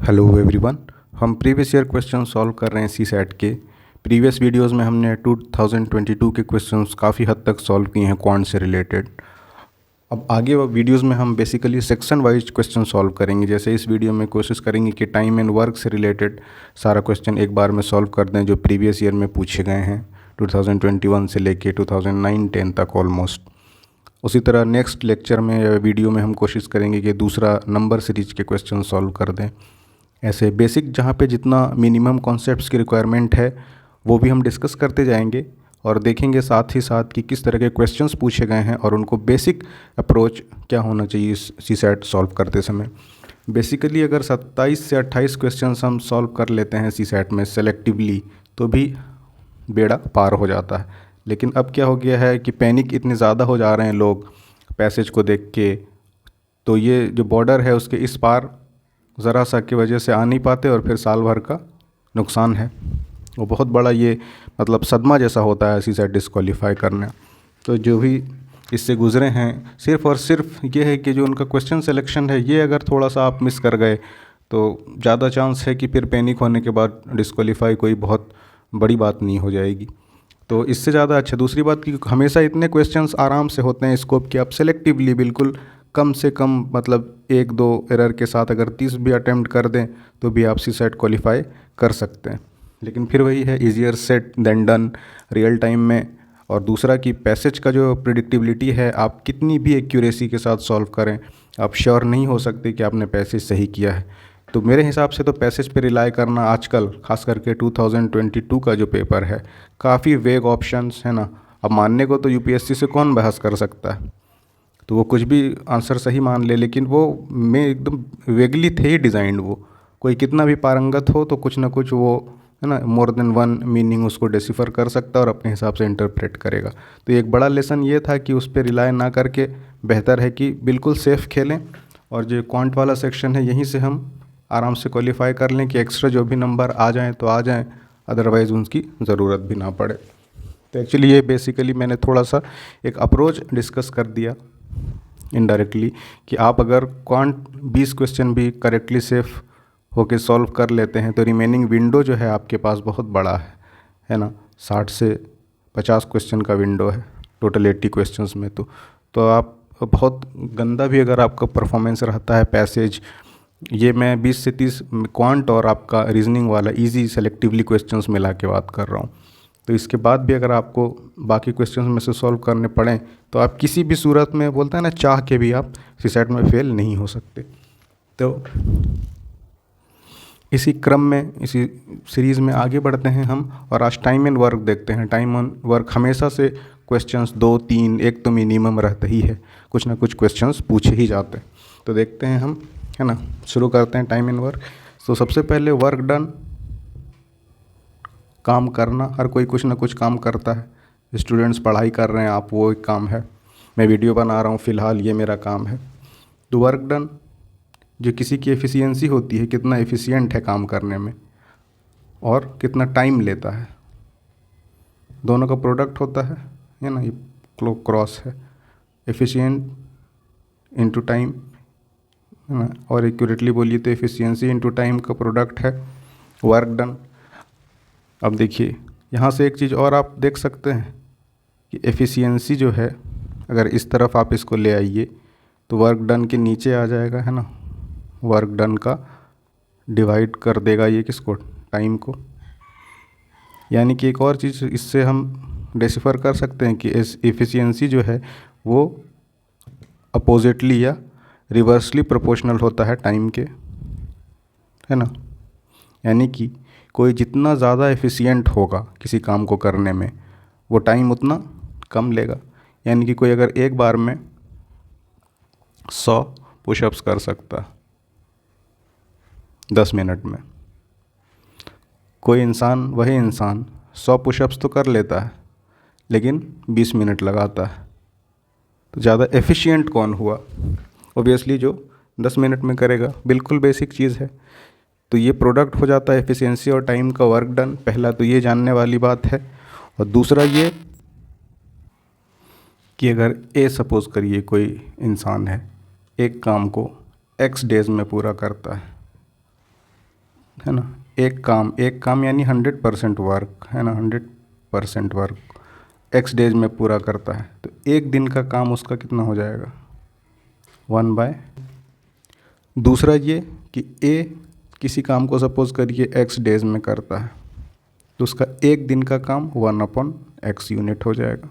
Hello everyone. हम previous year question solve कर रहे हैं सी सेट के। प्रीवियस वीडियोस में हमने 2022 के क्वेश्चंस काफ़ी हद तक सॉल्व किए हैं क्वांट से रिलेटेड। अब आगे वीडियोस में हम basically section wise question solve करेंगे। जैसे इस वीडियो में कोशिश करेंगे कि टाइम एंड वर्क से रिलेटेड सारा क्वेश्चन एक बार में सॉल्व कर दें जो प्रीवियस ईयर में पूछे गए हैं 2021 से लेके 2009-10 तक ऑलमोस्ट। उसी तरह नेक्स्ट लेक्चर में या वीडियो में हम कोशिश करेंगे कि दूसरा नंबर सीरीज के क्वेश्चन सॉल्व कर दें। ऐसे बेसिक जहाँ पे जितना मिनिमम कॉन्सेप्ट्स की रिक्वायरमेंट है वो भी हम डिस्कस करते जाएंगे और देखेंगे साथ ही साथ कि किस तरह के क्वेश्चंस पूछे गए हैं और उनको बेसिक अप्रोच क्या होना चाहिए इस सी सेट सॉल्व करते समय। बेसिकली अगर 27 से 28 क्वेश्चंस हम सॉल्व कर लेते हैं सी सेट में सेलेक्टिवली तो भी बेड़ा पार हो जाता है। लेकिन अब क्या हो गया है कि पैनिक इतने ज़्यादा हो जा रहे हैं लोग पैसेज को देख के, तो ये जो बॉर्डर है उसके इस पार ज़रा सा की वजह से आ नहीं पाते और फिर साल भर का नुकसान है। वो बहुत बड़ा ये मतलब सदमा जैसा होता है सी सेट डिस्क्वालीफाई करना। तो जो भी इससे गुज़रे हैं सिर्फ़ और सिर्फ ये है कि जो उनका क्वेश्चन सिलेक्शन है ये अगर थोड़ा सा आप मिस कर गए तो ज़्यादा चांस है कि फिर पैनिक होने के बाद डिस्क्वालीफाई कोई बहुत बड़ी बात नहीं हो जाएगी। तो इससे ज़्यादा अच्छा दूसरी बात कि हमेशा इतने क्वेश्चंस आराम से होते हैं स्कोप कि आप सेलेक्टिवली बिल्कुल कम से कम मतलब 1-2 एरर के साथ अगर 30 भी अटेम्प्ट कर दें तो भी आप सी सेट क्वालिफाई कर सकते हैं। लेकिन फिर वही है easier said than done real time में। और दूसरा कि पैसेज का जो प्रिडिक्टिबिलिटी है आप कितनी भी एक्यूरेसी के साथ सॉल्व करें आप श्योर नहीं हो सकते कि आपने पैसेज सही किया है। तो मेरे हिसाब से तो पैसेज पे रिलाई करना आजकल खास करके 2022 का जो पेपर है काफ़ी वेग ऑप्शंस है ना। अब मानने को तो यूपीएससी से कौन बहस कर सकता है, तो वो कुछ भी आंसर सही मान ले, लेकिन वो में एकदम वेगली थे ही डिज़ाइंड। वो कोई कितना भी पारंगत हो तो कुछ ना कुछ वो है ना मोर देन वन मीनिंग उसको डिसिफर कर सकता है और अपने हिसाब से इंटरप्रेट करेगा। तो एक बड़ा लेसन ये था कि उस पर रिलाई ना करके बेहतर है कि बिल्कुल सेफ़ खेलें और जो क्वांट वाला सेक्शन है यहीं से हम आराम से क्वालिफाई कर लें कि एक्स्ट्रा जो भी नंबर आ जाएँ तो आ जाएँ, अदरवाइज़ उनकी ज़रूरत भी ना पड़े। तो एक्चुअली ये बेसिकली मैंने थोड़ा सा एक अप्रोच डिस्कस कर दिया इनडायरेक्टली कि आप अगर क्वांट 20 क्वेश्चन भी करेक्टली सेफ होके सॉल्व कर लेते हैं तो रिमेनिंग विंडो जो है आपके पास बहुत बड़ा है ना। 60 से 50 क्वेश्चन का विंडो है टोटल 80 क्वेश्चंस में। तो आप बहुत गंदा भी अगर आपका परफॉर्मेंस रहता है पैसेज, ये मैं 20 से 30 क्वांट और आपका रीजनिंग वाला इजी सेलेक्टिवली क्वेश्चंस मिला के बात कर रहा हूँ। तो इसके बाद भी अगर आपको बाकी क्वेश्चंस में से सॉल्व करने पड़ें तो आप किसी भी सूरत में बोलते हैं ना चाह के भी आप सी सेट में फेल नहीं हो सकते। तो इसी क्रम में इसी सीरीज़ में आगे बढ़ते हैं हम और आज टाइम एंड वर्क देखते हैं। टाइम एंड वर्क हमेशा से क्वेश्चंस 2-3 एक तो मिनिमम रहता ही है, कुछ ना कुछ क्वेश्चंस पूछे ही जाते हैं। तो देखते हैं हम है ना, शुरू करते हैं टाइम एंड वर्क। तो सबसे पहले वर्क डन, काम करना। हर कोई कुछ ना कुछ काम करता है। स्टूडेंट्स पढ़ाई कर रहे हैं, आप वो एक काम है। मैं वीडियो बना रहा हूँ फ़िलहाल, ये मेरा काम है। तो वर्क डन जो किसी की एफिशिएंसी होती है, कितना एफिशिएंट है काम करने में और कितना टाइम लेता है, दोनों का प्रोडक्ट होता है ना। ये क्रॉस है एफिशिएंट इनटू टाइम है ना, और एक्यूरेटली बोलिए तो एफिशिएंसी इनटू टाइम का प्रोडक्ट है वर्क डन। अब देखिए यहाँ से एक चीज़ और आप देख सकते हैं कि एफिशिएंसी जो है अगर इस तरफ आप इसको ले आइए तो वर्क डन के नीचे आ जाएगा है ना। वर्क डन का डिवाइड कर देगा ये किसको, टाइम को। यानी कि एक और चीज़ इससे हम डिसिफर कर सकते हैं कि एफिशिएंसी जो है वो अपोजिटली या रिवर्सली प्रोपोर्शनल होता है टाइम के, है ना। यानी कि कोई जितना ज़्यादा एफिशिएंट होगा किसी काम को करने में वो टाइम उतना कम लेगा। यानी कि कोई अगर एक बार में 100 पुशअप्स कर सकता है 10 मिनट में, वही इंसान 100 पुशअप्स तो कर लेता है लेकिन 20 मिनट लगाता है। तो ज़्यादा एफिशिएंट कौन हुआ? ऑब्वियसली जो 10 मिनट में करेगा। बिल्कुल बेसिक चीज़ है। तो ये प्रोडक्ट हो जाता है एफिशिएंसी और टाइम का वर्क डन। पहला तो ये जानने वाली बात है। और दूसरा ये कि अगर सपोज़ करिए कोई इंसान है एक काम को x डेज़ में पूरा करता है है ना। एक काम यानी 100% वर्क, है ना, 100% वर्क एक्स डेज में पूरा करता है, तो एक दिन का काम उसका कितना हो जाएगा, 1/। दूसरा ये कि ए किसी काम को सपोज करिए एक्स डेज में करता है, तो उसका एक दिन का काम 1/x यूनिट हो जाएगा।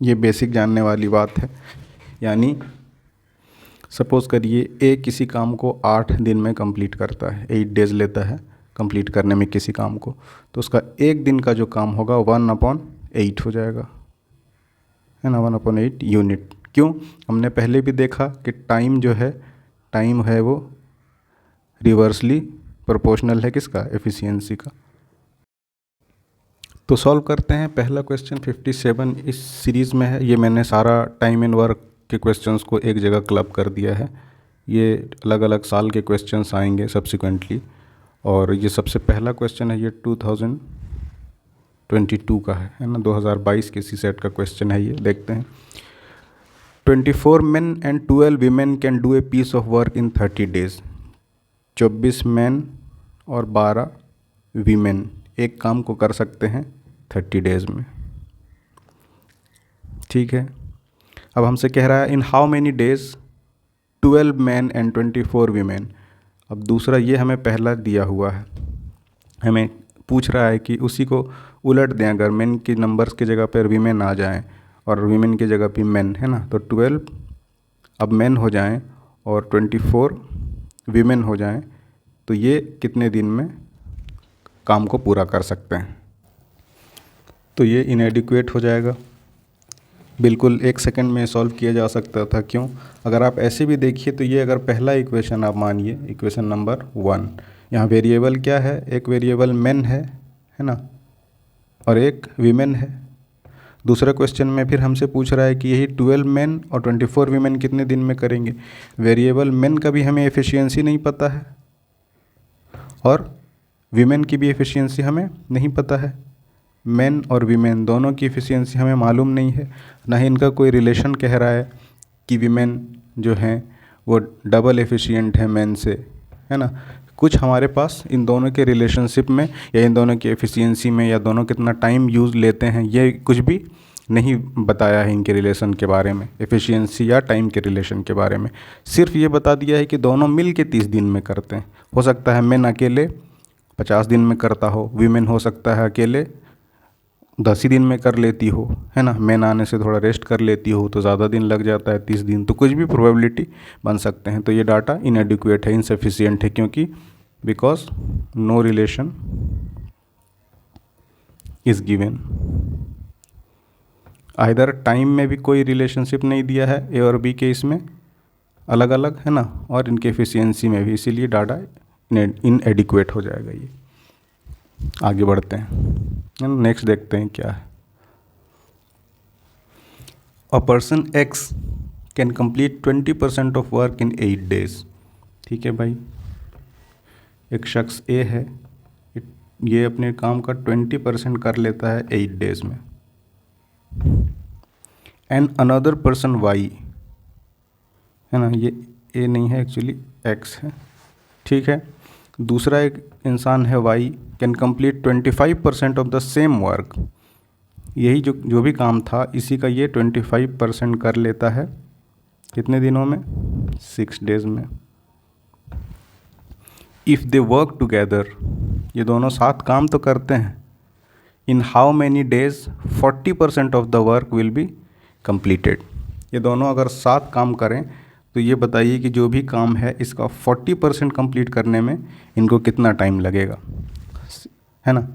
ये बेसिक जानने वाली बात है। यानी सपोज़ करिए ए किसी काम को 8 दिन में कंप्लीट करता है, 8 डेज़ लेता है कंप्लीट करने में किसी काम को, तो उसका एक दिन का जो काम होगा 1/8 हो जाएगा, है ना, 1/8 यूनिट। क्यों? हमने पहले भी देखा कि टाइम है वो रिवर्सली प्रोपोर्शनल है किसका, एफिशिएंसी का। तो सॉल्व करते हैं। पहला क्वेश्चन 57 इस सीरीज़ में है। ये मैंने सारा टाइम एंड वर्क के क्वेश्चंस को एक जगह क्लब कर दिया है। ये अलग अलग साल के क्वेश्चंस आएंगे सब्सिक्वेंटली, और ये सबसे पहला क्वेश्चन है, ये 2022 का है ना, 2022 के सीसेट का क्वेश्चन है ये। देखते हैं। 24 men and 12 women can do a piece of work in 30 days। 24 man और 12 वीमेन एक काम को कर सकते हैं 30 डेज़ में। ठीक है। अब हमसे कह रहा है in how many days 12 man and 24 women. अब दूसरा ये हमें पहला दिया हुआ है, हमें पूछ रहा है कि उसी को उलट दें, अगर मैन की नंबर्स की जगह पर वीमेन आ जाएं और वीमेन की जगह पे मैन, है ना, तो 12 अब मैन हो जाएं और 24 वीमेन हो जाएं, तो ये कितने दिन में काम को पूरा कर सकते हैं। तो ये इनएडिक्वेट हो जाएगा। बिल्कुल 1 सेकंड में सॉल्व किया जा सकता था। क्यों? अगर आप ऐसे भी देखिए तो ये अगर पहला इक्वेशन आप मानिए इक्वेशन नंबर 1, यहाँ वेरिएबल क्या है, एक वेरिएबल मैन है ना, और एक वीमेन है। दूसरा क्वेश्चन में फिर हमसे पूछ रहा है कि यही 12 मैन और 24 वीमेन कितने दिन में करेंगे। वेरिएबल मैन का भी हमें एफिशिएंसी नहीं पता है और वीमेन की भी एफिशिएंसी हमें नहीं पता है। मैन और वीमेन दोनों की एफिशिएंसी हमें मालूम नहीं है, ना ही इनका कोई रिलेशन कह रहा है कि वीमेन जो हैं वो डबल एफिशिएंट है मैन से, है ना। कुछ हमारे पास इन दोनों के रिलेशनशिप में या इन दोनों की एफिशिएंसी में या दोनों कितना टाइम यूज़ लेते हैं, ये कुछ भी नहीं बताया है इनके रिलेशन के बारे में, एफिशिएंसी या टाइम के रिलेशन के बारे में। सिर्फ ये बता दिया है कि दोनों मिल के 30 दिन में करते हैं। हो सकता है मैन अकेले 50 दिन में करता हो, वीमेन हो सकता है अकेले 10 ही दिन में कर लेती हो, है ना। मैन आने से थोड़ा रेस्ट कर लेती हो तो ज़्यादा दिन लग जाता है, 30 दिन। तो कुछ भी प्रोबेबिलिटी बन सकते हैं। तो ये डाटा इनएडिक्वेट है, इनसफिशिएंट है, क्योंकि because no relation is given. Either time में भी कोई रिलेशनशिप नहीं दिया है ए और बी के, इसमें अलग अलग, है ना, और इनके एफिशिएंसी में भी, इसीलिए डाटा इनएडिक्वेट हो जाएगा। ये आगे बढ़ते हैं, नेक्स्ट देखते हैं क्या है। A person x can complete 20% of work in 8 days. ठीक है भाई, एक शख्स ए है, ये अपने काम का 20% कर लेता है 8 डेज में। एंड अनदर पर्सन वाई, है ना, ये ए नहीं है एक्चुअली, एक्स है। ठीक है। दूसरा एक इंसान है Y, can complete 25% of the same work. यही जो भी काम था इसी का ये 25% कर लेता है कितने दिनों में, 6 डेज में। इफ़ दे वर्क टुगेदर, ये दोनों साथ काम तो करते हैं, in how many days 40% of the work will be completed. ये दोनों अगर साथ काम करें तो ये बताइए कि जो भी काम है इसका 40% कंप्लीट करने में इनको कितना टाइम लगेगा, है ना।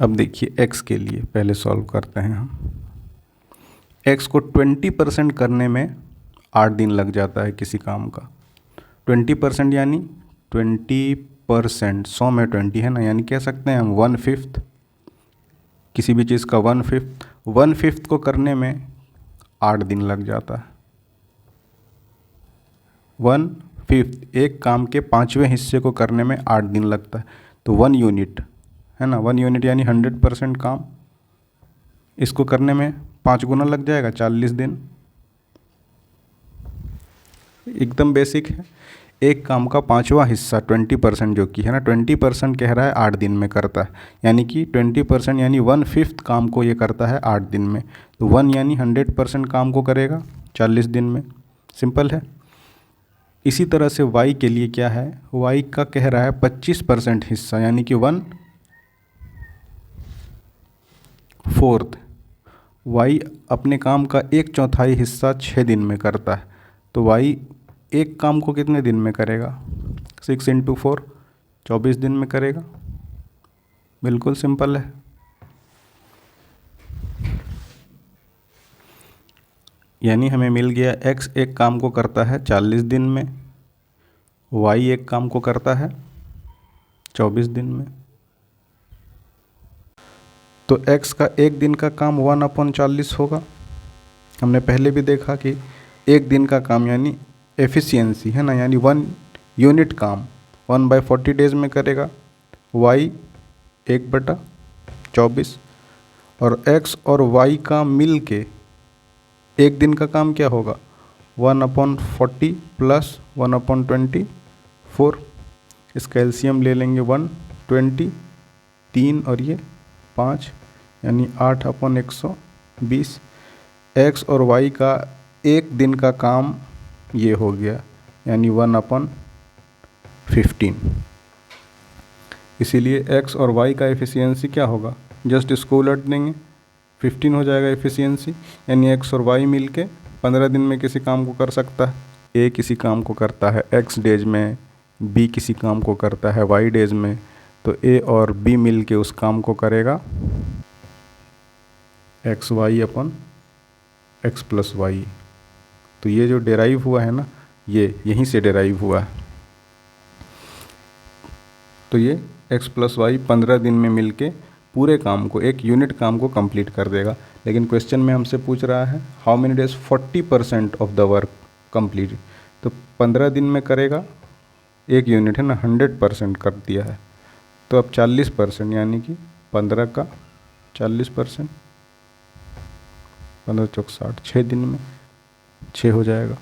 अब देखिए एक्स के लिए पहले सॉल्व करते हैं हम। एक्स को 20% करने में 8 दिन लग जाता है किसी काम का। 20% यानी 20%, 100 में 20, है ना, यानी कह सकते हैं हम 1/5 किसी भी चीज़ का 1/5 को करने में 8 दिन लग जाता है। 1/5 एक काम के 5वें हिस्से को करने में 8 दिन लगता है, तो 1 यूनिट, है ना, 1 यूनिट यानी 100% काम, इसको करने में 5 गुना लग जाएगा, 40 दिन। एकदम बेसिक है। एक काम का 5वां हिस्सा 20% जो कि है ना, 20% कह रहा है 8 दिन में करता है, यानी कि 20% यानी 1/5 काम को ये करता है 8 दिन में। तो 1 यानी 100% काम को करेगा 40 दिन में। सिंपल है। इसी तरह से y के लिए क्या है, y का कह रहा है 25% हिस्सा, यानी कि 1/4। y अपने काम का 1/4 हिस्सा 6 दिन में करता है। तो y एक काम को कितने दिन में करेगा, 6 × 4 24 दिन में करेगा। बिल्कुल सिंपल है। यानी हमें मिल गया x एक काम को करता है 40 दिन में, y एक काम को करता है 24 दिन में। तो x का एक दिन का काम 1/40 होगा। हमने पहले भी देखा कि एक दिन का काम यानी एफिशिएंसी है ना, यानी 1 यूनिट काम 1/40 डेज में करेगा, y 1/24। और x और y का मिल के एक दिन का काम क्या होगा, 1/40 + 1/24। इसका एलसीएम ले लेंगे 120, 3 और ये 5, यानी 8/120। x और y का एक दिन का काम ये हो गया, यानी 1/15। इसीलिए x और y का एफिशिएंसी क्या होगा, जस्ट इसको उलट देंगे, 15 हो जाएगा एफिशिएंसी। यानी x और y मिल के 15 दिन में किसी काम को कर सकता है। a किसी काम को करता है x डेज में, b किसी काम को करता है y डेज में, तो a और b मिल के उस काम को करेगा xy/x + y। तो ये जो डेराइव हुआ है ना, ये यहीं से डेराइव हुआ है। तो ये x + y 15 दिन में मिलके पूरे काम को, एक यूनिट काम को कंप्लीट कर देगा। लेकिन क्वेश्चन में हमसे पूछ रहा है how many days 40% of the work complete. तो 15 दिन में करेगा, एक यूनिट है ना, 100% कर दिया है। तो अब 40% यानी कि 15 का 40%, 15 × 4 = 60, 6 दिन में 6 हो जाएगा।